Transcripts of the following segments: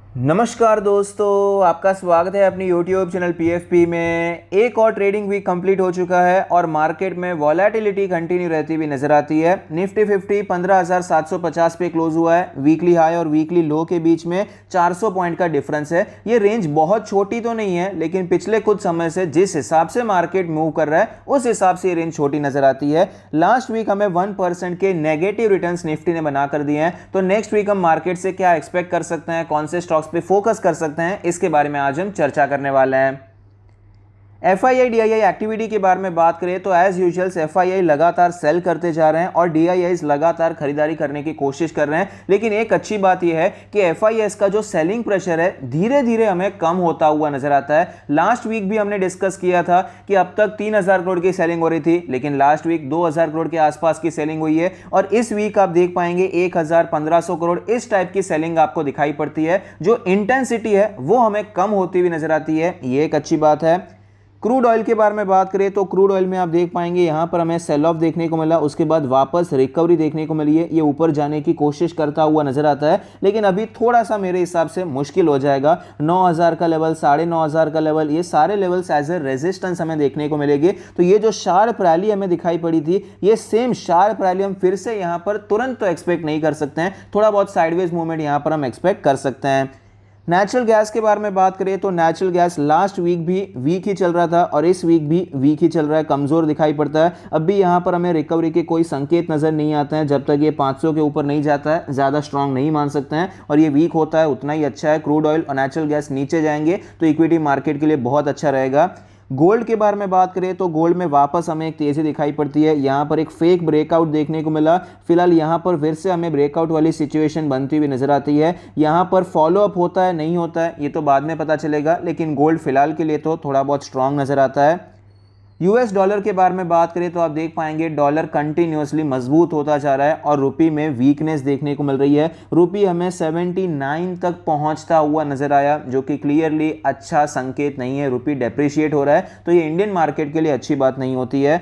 नमस्कार दोस्तों, आपका स्वागत है अपनी YouTube चैनल PFP में। एक और ट्रेडिंग वीक कंप्लीट हो चुका है और मार्केट में वॉलेटिलिटी कंटिन्यू रहती हुई नजर आती है। निफ्टी 50 15,750 पे क्लोज हुआ है। वीकली हाई और वीकली लो के बीच में 400 पॉइंट का डिफरेंस है। ये रेंज बहुत छोटी तो नहीं है, लेकिन पिछले कुछ समय से जिस हिसाब से मार्केट मूव कर रहा है उस हिसाब से ये रेंज छोटी नजर आती है। लास्ट वीक हमें 1% के नेगेटिव रिटर्न्स निफ्टी ने बना कर दिए हैं, तो नेक्स्ट वीक हम मार्केट से क्या एक्सपेक्ट कर सकते हैं, कौन से स्टॉक्स पे फोकस कर सकते हैं, इसके बारे में आज हम चर्चा करने वाले हैं। FII DII एक्टिविटी के बारे में बात करें तो एज यूजुअल FII लगातार सेल करते जा रहे हैं और DIIs लगातार खरीदारी करने की कोशिश कर रहे हैं। लेकिन एक अच्छी बात यह है कि FIIs का जो सेलिंग प्रेशर है धीरे धीरे हमें कम होता हुआ नजर आता है। लास्ट वीक भी हमने डिस्कस किया था कि अब तक 3,000 करोड़ की सेलिंग हो रही थी, लेकिन लास्ट वीक 2,000 करोड़ के आसपास की सेलिंग हुई है और इस वीक आप देख पाएंगे 1,000-1,500 करोड़ इस टाइप की सेलिंग आपको दिखाई पड़ती है। जो इंटेंसिटी है वो हमें कम होती हुई नजर आती है, ये एक अच्छी बात है। क्रूड ऑयल के बारे में बात करें तो क्रूड ऑयल में आप देख पाएंगे यहां पर हमें सेल ऑफ देखने को मिला, उसके बाद वापस रिकवरी देखने को मिली है। ये ऊपर जाने की कोशिश करता हुआ नजर आता है, लेकिन अभी थोड़ा सा मेरे हिसाब से मुश्किल हो जाएगा। 9,000 का लेवल, 9,500 का लेवल, ये सारे लेवल्स एज ए रेजिस्टेंस हमें देखने को मिलेंगे। तो ये जो शार्प रैली हमें दिखाई पड़ी थी, ये सेम शार्प रैली हम फिर से यहां पर तुरंत तो एक्सपेक्ट नहीं कर सकते हैं। थोड़ा बहुत साइडवेज मूवमेंट यहां पर हम एक्सपेक्ट कर सकते हैं। नेचुरल गैस के बारे में बात करें तो नेचुरल गैस लास्ट वीक भी वीक ही चल रहा था और इस वीक भी वीक ही चल रहा है, कमजोर दिखाई पड़ता है। अब भी यहां पर हमें रिकवरी के कोई संकेत नजर नहीं आते हैं। जब तक ये 500 के ऊपर नहीं जाता है ज्यादा स्ट्रांग नहीं मान सकते हैं और ये वीक होता है उतना ही अच्छा है। क्रूड ऑयल और नेचुरल गैस नीचे जाएंगे तो इक्विटी मार्केट के लिए बहुत अच्छा रहेगा। गोल्ड के बारे में बात करें तो गोल्ड में वापस हमें एक तेजी दिखाई पड़ती है। यहां पर एक फेक ब्रेकआउट देखने को मिला। फिलहाल यहां पर फिर से हमें ब्रेकआउट वाली सिचुएशन बनती हुई नजर आती है। यहां पर फॉलो अप होता है नहीं होता है ये तो बाद में पता चलेगा, लेकिन गोल्ड फिलहाल के लिए तो थोड़ा बहुत स्ट्रांग नजर आता है। US डॉलर के बारे में बात करें तो आप देख पाएंगे डॉलर कंटिन्यूअसली मजबूत होता जा रहा है और रुपी में वीकनेस देखने को मिल रही है। रुपी हमें 79 तक पहुंचता हुआ नजर आया, जो कि क्लियरली अच्छा संकेत नहीं है। रुपी डेप्रिशिएट हो रहा है तो ये इंडियन मार्केट के लिए अच्छी बात नहीं होती है।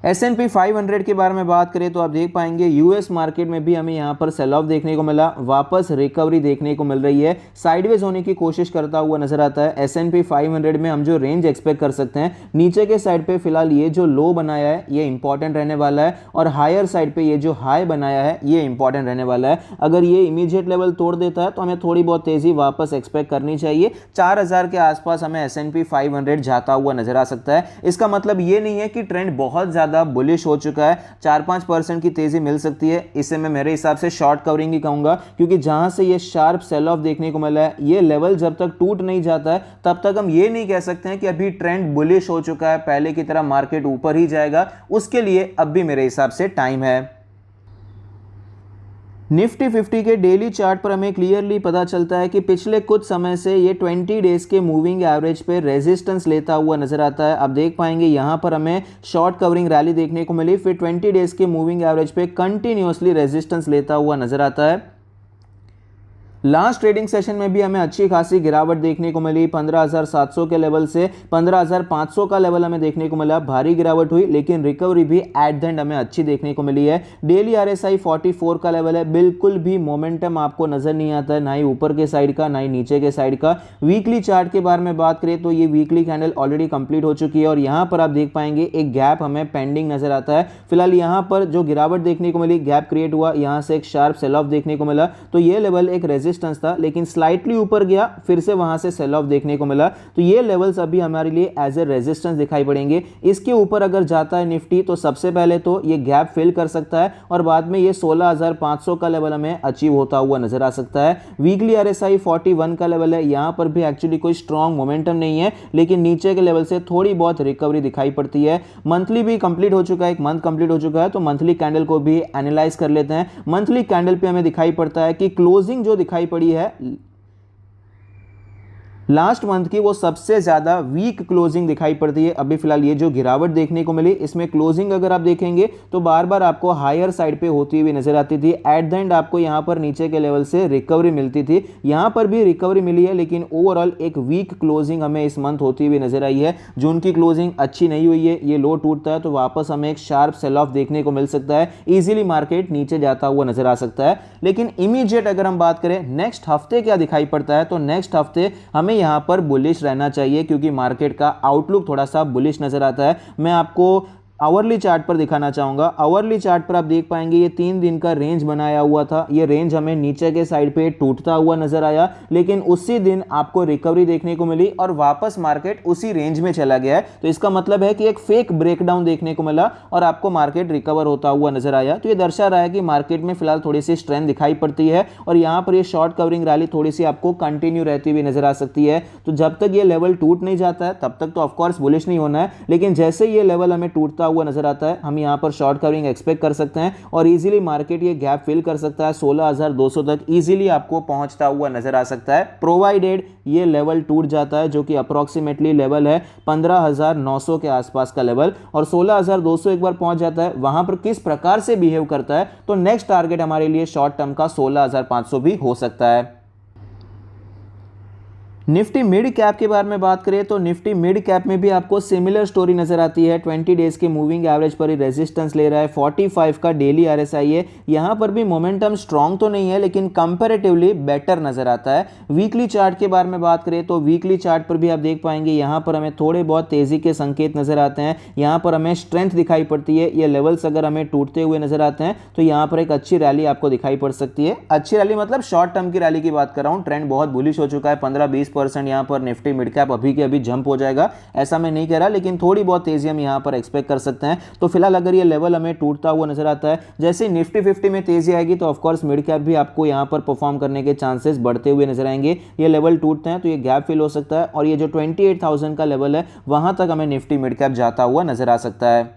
S&P 500 के बारे में बात करें तो आप देख पाएंगे US मार्केट में भी हमें यहां पर सेल ऑफ देखने को मिला, वापस रिकवरी देखने को मिल रही है, साइडवेज होने की कोशिश करता हुआ नजर आता है। S&P 500 में हम जो रेंज एक्सपेक्ट कर सकते हैं, नीचे के साइड पे फिलहाल ये जो लो बनाया है ये इंपॉर्टेंट रहने वाला है और हायर साइड पे ये जो हाई बनाया है ये इंपॉर्टेंट रहने वाला है। अगर ये इमीडिएट लेवल तोड़ देता है तो हमें थोड़ी बहुत तेजी वापस एक्सपेक्ट करनी चाहिए। 4,000 के आसपास हमें S&P 500 जाता हुआ नजर आ सकता है। इसका मतलब ये नहीं है कि ट्रेंड बहुत ज्यादा बुलिश हो चुका है, 4-5% की तेजी मिल सकती है। इसे मैं मेरे हिसाब से शॉर्ट कवरिंग ही कहूंगा, क्योंकि जहां से ये शार्प सेल ऑफ देखने को मिला है ये लेवल जब तक टूट नहीं जाता है तब तक हम ये नहीं कह सकते हैं कि अभी ट्रेंड बुलिश हो चुका है, पहले की तरह मार्केट ऊपर ही जाएगा। उसके लिए अब भी मेरे हिसाब से टाइम है। निफ्टी 50 के डेली चार्ट पर हमें क्लियरली पता चलता है कि पिछले कुछ समय से ये 20 डेज के मूविंग एवरेज पे रेजिस्टेंस लेता हुआ नजर आता है। आप देख पाएंगे यहां पर हमें शॉर्ट कवरिंग रैली देखने को मिली, फिर 20 डेज के मूविंग एवरेज पे कंटिन्यूअसली रेजिस्टेंस लेता हुआ नजर आता है। लास्ट ट्रेडिंग सेशन में भी हमें अच्छी खासी गिरावट देखने को मिली। 15,700 के लेवल से 15,500 का लेवल हमें देखने को मिला, भारी गिरावट हुई, लेकिन रिकवरी भी एट द एंड हमें अच्छी देखने को मिली है। डेली RSI 44 का लेवल है, बिल्कुल भी मोमेंटम आपको नजर नहीं आता है, ना ही ऊपर के साइड का ना ही नीचे के साइड का। वीकली चार्ट के बारे में बात करें तो ये वीकली कैंडल ऑलरेडी कंप्लीट हो चुकी है और यहां पर आप देख पाएंगे एक गैप हमें पेंडिंग नजर आता है। फिलहाल यहां पर जो गिरावट देखने को मिली, गैप क्रिएट हुआ, यहां से एक शार्प सेल ऑफ देखने को मिला, तो ये लेवल एक रेजिस्टेंस था, लेकिन स्लाइटली ऊपर गया, फिर से वहां से सेल ऑफ देखने को मिला। तो ये लेवल्स अभी हमारे लिए एज ए रेजिस्टेंस दिखाई पड़ेंगे। इसके ऊपर अगर जाता है निफ्टी तो सबसे पहले तो ये गैप फिल कर सकता है और बाद में ये 16,500 का लेवल हमें अचीव होता हुआ नजर आ सकता है। वीकली RSI 41 का लेवल है, यहां पर भी एक्चुअली कोई स्ट्रॉन्ग मोमेंटम नहीं है, लेकिन नीचे के लेवल से थोड़ी बहुत रिकवरी दिखाई पड़ती है। मंथली भी कंप्लीट हो चुका है, एक मंथ कंप्लीट हो चुका है, तो मंथली कैंडल को भी एनालाइज कर लेते हैं। मंथली कैंडल पे हमें दिखाई पड़ता है कि क्लोजिंग जो दिखाई पड़ी है लास्ट मंथ की वो सबसे ज़्यादा वीक क्लोजिंग दिखाई पड़ती है। अभी फिलहाल ये जो गिरावट देखने को मिली, इसमें क्लोजिंग अगर आप देखेंगे तो बार बार आपको हायर साइड पे होती हुई नजर आती थी। एट द एंड आपको यहाँ पर नीचे के लेवल से रिकवरी मिलती थी, यहाँ पर भी रिकवरी मिली है, लेकिन ओवरऑल एक वीक क्लोजिंग हमें इस मंथ होती हुई नजर आई है। जून की क्लोजिंग अच्छी नहीं हुई है, ये लो टूटता है तो वापस हमें एक शार्प सेल ऑफ देखने को मिल सकता है, इजीली मार्केट नीचे जाता हुआ नजर आ सकता है। लेकिन इमीडिएट अगर हम बात करें नेक्स्ट हफ्ते क्या दिखाई पड़ता है, तो नेक्स्ट हफ्ते हमें यहाँ पर बुलिश रहना चाहिए, क्योंकि मार्केट का आउटलुक थोड़ा सा बुलिश नजर आता है। मैं आपको आवरली चार्ट पर दिखाना चाहूंगा। आवरली चार्ट पर आप देख पाएंगे ये 3 दिन का रेंज बनाया हुआ था, ये रेंज हमें नीचे के साइड पे टूटता हुआ नजर आया, लेकिन उसी दिन आपको रिकवरी देखने को मिली और वापस मार्केट उसी रेंज में चला गया है। तो इसका मतलब है कि एक फेक ब्रेकडाउन देखने को मिला और आपको मार्केट रिकवर होता हुआ नजर आया। तो ये दर्शा रहा है कि मार्केट में फिलहाल थोड़ी सी स्ट्रेंथ दिखाई पड़ती है और यहाँ पर ये शॉर्ट कवरिंग रैली थोड़ी सी आपको कंटिन्यू रहती हुई नजर आ सकती है। तो जब तक ये लेवल टूट नहीं जाता है तब तक तो ऑफकोर्स बुलिश नहीं होना है, लेकिन जैसे ये लेवल हमें टूटता हुआ नजर आता है हम यहां पर शॉर्ट कवरिंग एक्सपेक्ट कर सकते हैं और इजीली मार्केट ये गैप फिल कर सकता है। 16,200 तक इजीली आपको पहुंचता हुआ नजर आ सकता है, प्रोवाइडेड ये लेवल टूट जाता है, जो कि अप्रोक्सीमेटली लेवल है 15,900 के आसपास का लेवल। और 16,200 एक बार पहुंच जाता है, वहां पर किस प्रकार से बिहेव करता है, तो नेक्स्ट टारगेट हमारे लिए शॉर्ट टर्म का 16,500 भी हो सकता है। निफ्टी मिड कैप के बारे में बात करें तो निफ्टी मिड कैप में भी आपको सिमिलर स्टोरी नजर आती है। 20 डेज के मूविंग एवरेज पर ही रेजिस्टेंस ले रहा है, 45 का डेली आरएसआई है। यहां पर भी मोमेंटम स्ट्रांग तो नहीं है, लेकिन कंपैरेटिवली बेटर नजर आता है। वीकली चार्ट के बारे में बात करें तो वीकली चार्ट पर भी आप देख पाएंगे यहां पर हमें थोड़े बहुत तेजी के संकेत नजर आते हैं, यहां पर हमें स्ट्रेंथ दिखाई पड़ती है। ये लेवल्स अगर हमें टूटते हुए नजर आते हैं तो यहां पर एक अच्छी रैली आपको दिखाई पड़ सकती है। अच्छी रैली मतलब शॉर्ट टर्म की रैली की बात कर रहा हूं। ट्रेंड बहुत बुलिश हो चुका है, 15-20% यहां पर निफ्टी मिड कैप अभी के अभी जंप हो जाएगा, ऐसा मैं नहीं कह रहा, लेकिन थोड़ी बहुत तेजी हम यहां पर एक्सपेक्ट कर सकते हैं। तो फिलहाल अगर ये लेवल हमें टूटता हुआ नजर आता है, जैसे निफ्टी 50 में तेजी आएगी तो ऑफकोर्स मिड कैप भी आपको यहां पर परफॉर्म करने के चांसेस बढ़ते हुए नजर आएंगे। ये लेवल टूटते हैं तो ये गैप फिल हो सकता है और ये जो 28,000 का लेवल है वहां तक हमें निफ्टी मिड कैप जाता हुआ नजर आ सकता है।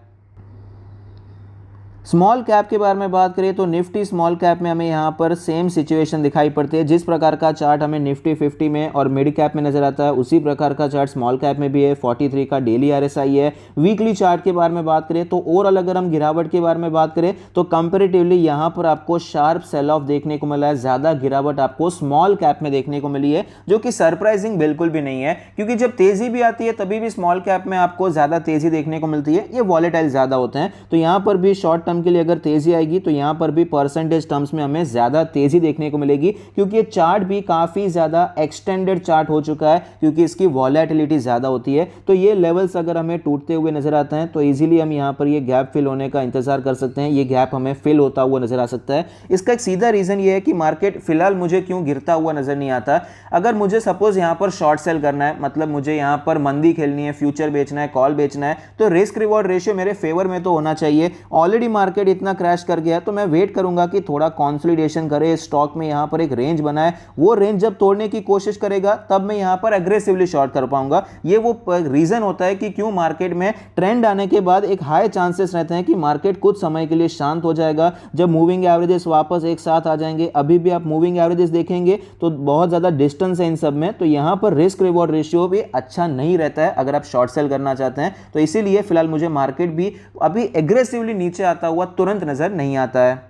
स्मॉल कैप के बारे में बात करें तो निफ्टी स्मॉल कैप में हमें यहां पर सेम सिचुएशन दिखाई पड़ती है। जिस प्रकार का चार्ट हमें निफ्टी 50 में और मिड कैप में नजर आता है, उसी प्रकार का चार्ट स्मॉल कैप में भी है। 43 का डेली आरएसआई है। वीकली चार्ट के बारे में बात करें तो ओवरऑल अगर हम गिरावट के बारे में बात करें तो कंपेरेटिवली यहां पर आपको शार्प सेल ऑफ देखने को मिला है, ज्यादा गिरावट आपको स्मॉल कैप में देखने को मिली है, जो कि सरप्राइजिंग बिल्कुल भी नहीं है, क्योंकि जब तेजी भी आती है तभी भी स्मॉल कैप में आपको ज्यादा तेजी देखने को मिलती है, ये वॉलेटाइल ज्यादा होते हैं। तो यहां पर भी शॉर्ट टर्म के लिए अगर तेजी आएगी तो यहां पर भी परसेंटेज टर्म्स में हमें ज्यादा तेजी देखने को मिलेगी, क्योंकि ये चार्ट भी काफी ज्यादा एक्सटेंडेड चार्ट हो चुका है, क्योंकि इसकी वॉलेटिलिटी ज्यादा होती है। तो ये लेवल्स अगर हमें टूटते हुए नजर आते हैं तो इजीली हम यहां पर ये गैप फिल होने का इंतजार कर सकते हैं, ये गैप हमें फिल होता हुआ नजर आ सकता है। इसका एक सीधा रीजन ये है कि मार्केट फिलहाल मुझे क्यों गिरता हुआ नजर नहीं आता। अगर मुझे सपोज यहां पर शॉर्ट सेल करना है, मतलब मुझे यहां पर मंदी खेलनी है, फ्यूचर बेचना है, कॉल बेचना है, तो रिस्क रिवॉर्ड रेशियो मेरे फेवर में तो होना चाहिए। ऑलरेडी मार्केट इतना क्रैश कर गया है तो मैं वेट करूंगा कि थोड़ा कंसोलिडेशन करे, स्टॉक में यहां पर एक रेंज बनाए, वो रेंज जब तोड़ने की कोशिश करेगा तब मैं यहां पर एग्रेसिवली शॉर्ट कर पाऊंगा। ये वो रीजन होता है कि क्यों मार्केट में ट्रेंड आने के बाद एक हाई चांसेस रहते हैं कि मार्केट कुछ समय के लिए शांत हो जाएगा, जब मूविंग एवरेजेस वापस एक साथ आ जाएंगे। अभी भी आप मूविंग एवरेजेस देखेंगे तो बहुत ज्यादा डिस्टेंस है इन सब में, तो यहां पर रिस्क रिवॉर्ड रेशियो भी अच्छा नहीं रहता है अगर आप शॉर्ट सेल करना चाहते हैं। तो इसीलिए फिलहाल मुझे मार्केट भी अभी एग्रेसिवली नीचे आता हुआ तुरंत नजर नहीं आता है।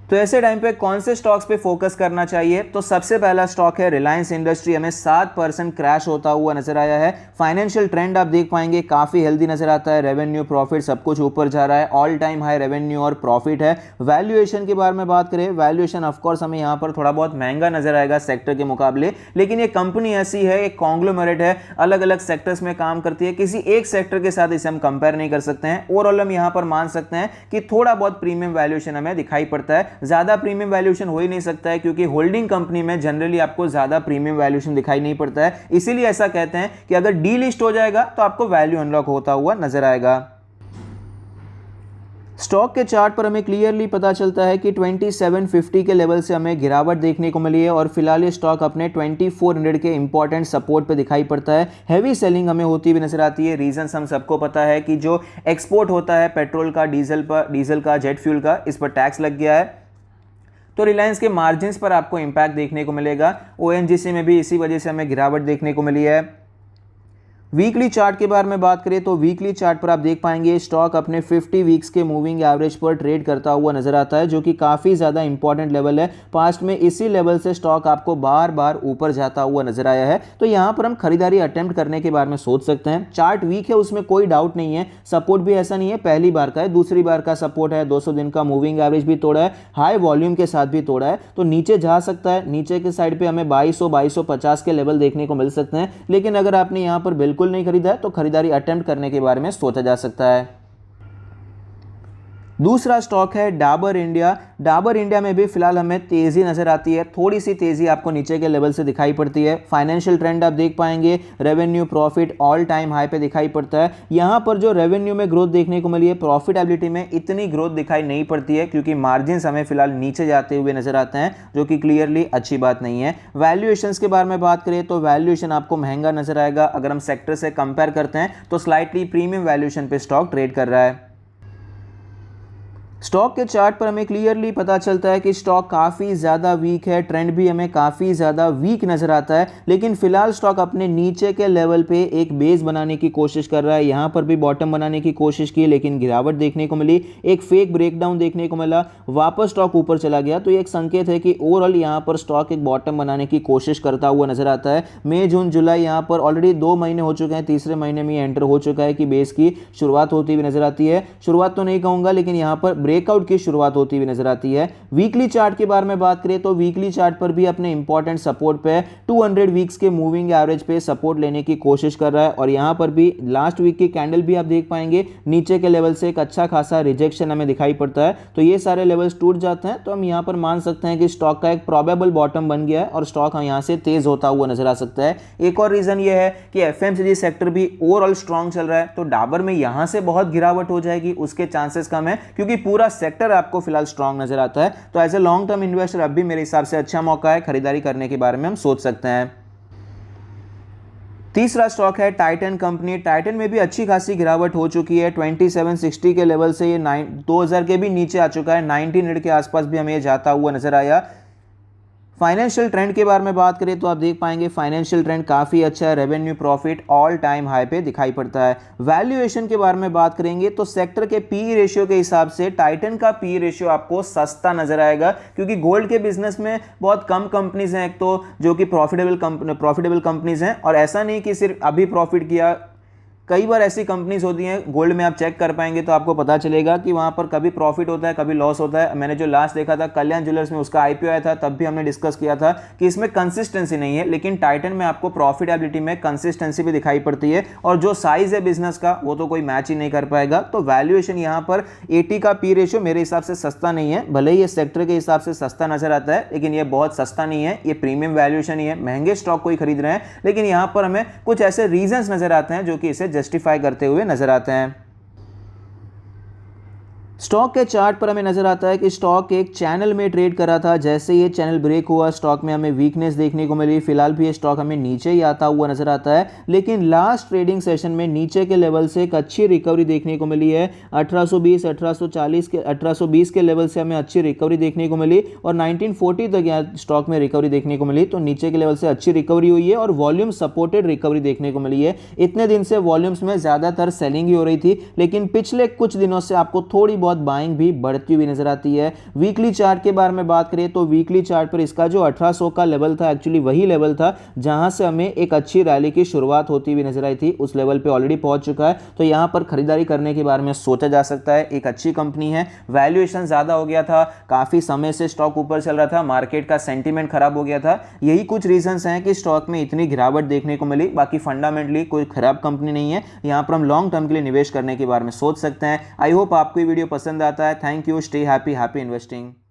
तो ऐसे टाइम पे कौन से स्टॉक्स पे फोकस करना चाहिए, तो सबसे पहला स्टॉक है रिलायंस इंडस्ट्री, हमें 7% क्रैश होता हुआ नजर आया है। फाइनेंशियल ट्रेंड आप देख पाएंगे काफी हेल्दी नजर आता है, रेवेन्यू प्रॉफिट सब कुछ ऊपर जा रहा है, ऑल टाइम हाई रेवेन्यू और प्रॉफिट है। वैल्यूएशन के बारे में बात करें, वैल्यूएशन ऑफकोर्स हमें यहाँ पर थोड़ा बहुत महंगा नजर आएगा सेक्टर के मुकाबले, लेकिन ये कंपनी ऐसी है, एक कॉन्ग्लोमेरेट है, अलग अलग सेक्टर्स में काम करती है, किसी एक सेक्टर के साथ इसे हम कंपेयर नहीं कर सकते हैं। ओवरऑल हम यहाँ पर मान सकते हैं कि थोड़ा बहुत प्रीमियम वैल्यूएशन हमें दिखाई पड़ता है, ज्यादा प्रीमियम वैल्यूएशन हो ही नहीं सकता है, क्योंकि होल्डिंग कंपनी में जनरली आपको ज्यादा प्रीमियम वैल्यूएशन दिखाई नहीं पड़ता है। इसीलिए ऐसा कहते हैं कि अगर डी लिस्ट हो जाएगा तो आपको वैल्यू अनलॉक होता हुआ नजर आएगा। स्टॉक के चार्ट पर हमें क्लियरली पता चलता है कि 2750 के लेवल से हमें गिरावट देखने को मिली है और फिलहाल ये स्टॉक अपने 2400 के इंपॉर्टेंट सपोर्ट पे दिखाई पड़ता है। हैवी सेलिंग हमें होती हुई नजर आती है। रीजन हम सबको पता है कि जो एक्सपोर्ट होता है पेट्रोल का, डीजल का, जेट फ्यूल का, इस पर टैक्स लग गया है। तो रिलायंस के मार्जिन्स पर आपको इंपैक्ट देखने को मिलेगा। ओएनजीसी में भी इसी वजह से हमें गिरावट देखने को मिली है। वीकली चार्ट के बारे में बात करें तो वीकली चार्ट पर आप देख पाएंगे स्टॉक अपने 50 वीक्स के मूविंग एवरेज पर ट्रेड करता हुआ नजर आता है, जो कि काफ़ी ज़्यादा इंपॉर्टेंट लेवल है। पास्ट में इसी लेवल से स्टॉक आपको बार बार ऊपर जाता हुआ नजर आया है, तो यहाँ पर हम खरीदारी अटेम्प्ट करने के बारे में सोच सकते हैं। चार्ट वीक है, उसमें कोई डाउट नहीं है। सपोर्ट भी ऐसा नहीं है पहली बार का है, दूसरी बार का सपोर्ट है। 200 दिन का मूविंग एवरेज भी तोड़ा है, हाई वॉल्यूम के साथ भी तोड़ा है, तो नीचे जा सकता है। नीचे के साइड पे हमें 2250 के लेवल देखने को मिल सकते हैं, लेकिन अगर आपने यहाँ पर बिल्कुल नहीं खरीदा है तो खरीदारी अटेम्प्ट करने के बारे में सोचा जा सकता है। दूसरा स्टॉक है डाबर इंडिया। डाबर इंडिया में भी फिलहाल हमें तेजी नजर आती है, थोड़ी सी तेजी आपको नीचे के लेवल से दिखाई पड़ती है। फाइनेंशियल ट्रेंड आप देख पाएंगे, revenue profit all time high पे दिखाई पड़ता है। यहां पर जो रेवेन्यू में ग्रोथ देखने को मिली है, प्रॉफिटेबिलिटी में इतनी ग्रोथ दिखाई नहीं पड़ती है, क्योंकि मार्जिन हमें फिलहाल नीचे जाते हुए नजर आते हैं, जो कि क्लियरली अच्छी बात नहीं है। वैल्यूएशंस के बारे में बात करें तो वैल्यूएशन आपको महंगा नजर आएगा। अगर हम सेक्टर से कंपेयर करते हैं तो स्लाइटली प्रीमियम वैल्यूएशन पे स्टॉक ट्रेड कर रहा है। स्टॉक के चार्ट पर हमें क्लियरली पता चलता है कि स्टॉक काफ़ी ज़्यादा वीक है, ट्रेंड भी हमें काफ़ी ज़्यादा वीक नज़र आता है, लेकिन फिलहाल स्टॉक अपने नीचे के लेवल पे एक बेस बनाने की कोशिश कर रहा है। यहाँ पर भी बॉटम बनाने की कोशिश की, लेकिन गिरावट देखने को मिली, एक फेक ब्रेकडाउन देखने को मिला, वापस स्टॉक ऊपर चला गया। तो ये एक संकेत है कि ओवरऑल यहाँ पर स्टॉक एक बॉटम बनाने की कोशिश करता हुआ नजर आता है। मई जून जुलाई यहाँ पर ऑलरेडी 2 महीने हो चुके हैं, तीसरे महीने में एंटर हो चुका है कि बेस की शुरुआत होती हुई नजर आती है। शुरुआत तो नहीं कहूँगा, लेकिन यहाँ पर ब्रेकआउट की शुरुआत होती हुई नजर आती है। वीकली चार्ट के बारे में बात करें तो वीकली चार्ट पर भी अपने इंपॉर्टेंट सपोर्ट पे 200 वीक्स के मूविंग एवरेज पे सपोर्ट लेने की कोशिश कर रहा है, और यहां पर भी लास्ट वीक की कैंडल भी आप देख पाएंगे, नीचे के लेवल से एक अच्छा खासा रिजेक्शन हमें दिखाई पड़ता है। तो ये सारे लेवल्स टूट जाते हैं, तो हम यहां पर मान सकते हैं कि स्टॉक का एक प्रोबेबल बॉटम बन गया है और स्टॉक यहां से तेज होता हुआ नजर आ सकता है। एक और रीजन ये है कि एफएमसीजी सेक्टर भी ओवरऑल स्ट्रांग चल रहा है, तो डाबर में यहां से बहुत गिरावट हो जाएगी उसके चांसेस कम है, क्योंकि पूरा सेक्टर आपको फिलहाल स्ट्रांग नजर आता है। तो as a long term investor अब भी मेरे हिसाब से अच्छा मौका है, खरीदारी करने के बारे में हम सोच सकते हैं। तीसरा स्टॉक है टाइटन कंपनी। टाइटन में भी अच्छी खासी गिरावट हो चुकी है, 2760 के लेवल से ये 2000 के भी नीचे आ चुका है, 1900 के आसपास भी हमें जाता हुआ नजर आया। फाइनेंशियल ट्रेंड के बारे में बात करें तो आप देख पाएंगे फाइनेंशियल ट्रेंड काफ़ी अच्छा है, revenue profit all time high पे दिखाई पड़ता है। वैल्यूएशन के बारे में बात करेंगे तो सेक्टर के पी रेशियो के हिसाब से टाइटन का पी रेशियो आपको सस्ता नजर आएगा, क्योंकि गोल्ड के बिजनेस में बहुत कम कंपनीज हैं एक तो जो कि प्रॉफिटेबल कंपनीज हैं, और ऐसा नहीं कि सिर्फ अभी प्रॉफिट किया, कई बार ऐसी कंपनीज होती हैं गोल्ड में, आप चेक कर पाएंगे तो आपको पता चलेगा कि वहां पर कभी प्रॉफिट होता है कभी लॉस होता है। मैंने जो लास्ट देखा था कल्याण ज्वेलर्स में, उसका आईपीओ आया था, तब भी हमने डिस्कस किया था कि इसमें कंसिस्टेंसी नहीं है, लेकिन टाइटन में आपको प्रॉफिटेबिलिटी में कंसिस्टेंसी भी दिखाई पड़ती है, और जो साइज है बिजनेस का वो तो कोई मैच ही नहीं कर पाएगा। तो वैल्यूएशन यहाँ पर 80 का पी रेशियो मेरे हिसाब से सस्ता नहीं है, भले ही ये सेक्टर के हिसाब से सस्ता नजर आता है, लेकिन ये बहुत सस्ता नहीं है, ये प्रीमियम वैल्यूएशन ही है, महंगे स्टॉक कोई खरीद रहे हैं, लेकिन यहाँ पर हमें कुछ ऐसे रीजंस नजर आते हैं जो कि इसे जस्टिफाई करते हुए नजर आते हैं। स्टॉक के चार्ट पर हमें नजर आता है कि स्टॉक एक चैनल में ट्रेड कर रहा था, जैसे ये चैनल ब्रेक हुआ स्टॉक में हमें वीकनेस देखने को मिली। फिलहाल भी ये स्टॉक हमें नीचे ही आता हुआ नजर आता है, लेकिन लास्ट ट्रेडिंग सेशन में नीचे के लेवल से एक अच्छी रिकवरी देखने को मिली है। 1820 के लेवल से हमें अच्छी रिकवरी देखने को मिली, और 1940 तक स्टॉक में रिकवरी देखने को मिली, तो नीचे के लेवल से अच्छी रिकवरी हुई है और वॉल्यूम सपोर्टेड रिकवरी देखने को मिली है। इतने दिन से वॉल्यूम्स में ज्यादातर सेलिंग ही हो रही थी, लेकिन पिछले कुछ दिनों से आपको थोड़ी बहुत बाइंग भी बढ़ती हुई नजर आती है। वीकली चार्ट के बारे में बात करें तो वीकली चार्ट पर इसका जो 1800 का लेवल था, एक्चुअली वही लेवल था जहां से हमें एक अच्छी रैली की शुरुआत होती हुई नजर आई थी, उस लेवल पे ऑलरेडी पहुंच चुका है। तो यहां पर खरीदारी करने के बारे में सोचा जा सकता है, एक अच्छी कंपनी है। वैल्यूएशन ज्यादा हो गया था, काफी समय से स्टॉक ऊपर चल रहा था, मार्केट का सेंटीमेंट खराब हो गया था, यही कुछ रीजंस हैं कि स्टॉक में इतनी गिरावट देखने को मिली। बाकी फंडामेंटली कोई खराब कंपनी नहीं है, यहां पर हम लॉन्ग टर्म के लिए निवेश करने के बारे में सोच सकते हैं। आई होप आपको ये वीडियो पसंद आता है। Thank you, stay happy, happy investing.